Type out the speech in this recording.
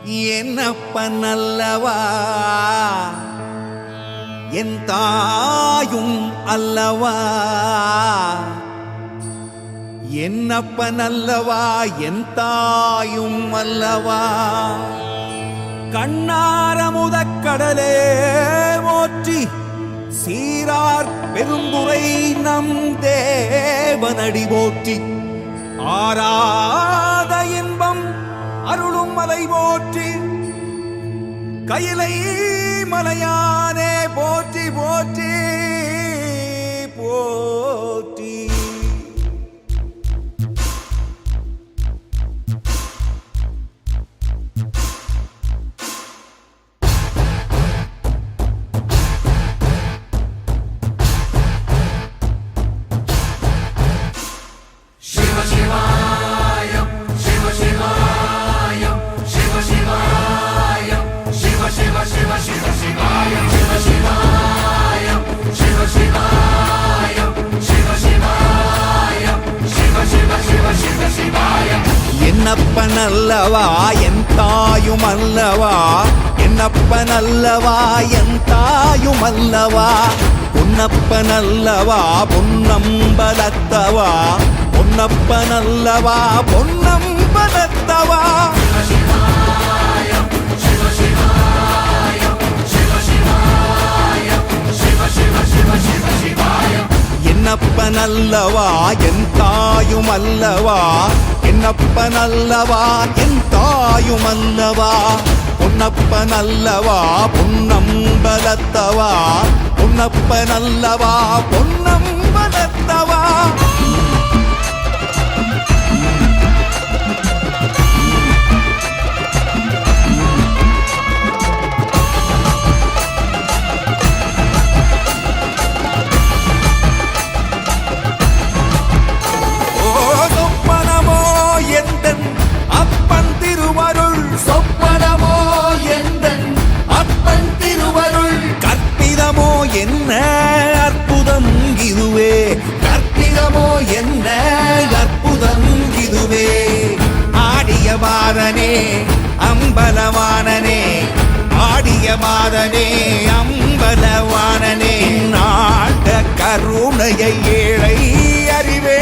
என்னப்பன் அல்லவா என் தாயும் அல்லவா, என்னப்பன் அல்லவா என் தாயும் அல்லவா. கண்ணாரமுதக் கடலே போற்றி சீரார் பெருந்துரை நம் தேவனடி போற்றி. ஆராத இன்பம் அருளும் மலை போற்றி, கையிலை மலையானே போற்றி போற்றி போற்றி. என்னப்பன் அல்லவா என் தாயும் அல்லவா, என்னப்பன் அல்லவா என் தாயும் அல்லவா. பொன்னப்பன் அல்லவா பொன்னம்பலத்தவா, பொன்னப்பன் அல்லவா பொன்னம்பலத்தவா. என்னப்பன் அல்லவா என் தாயும் அல்லவா, என்னப்பன் அல்லவா என் தாயும் அல்லவா. பொன்னப்பன் அல்லவா பொன்னம்பலத்தவா, பொன்னப்பன் அல்லவா பொன்னம்பலத்தவா. என்ன அற்புதம் இதுவே, கற்பிதமோ என்ன அற்புதம் இதுவே. ஆடிய மாதனே அம்பலவானனே, ஆடிய மாதனே அம்பலவானனே. நாட கருணையை ஏழை அறிவே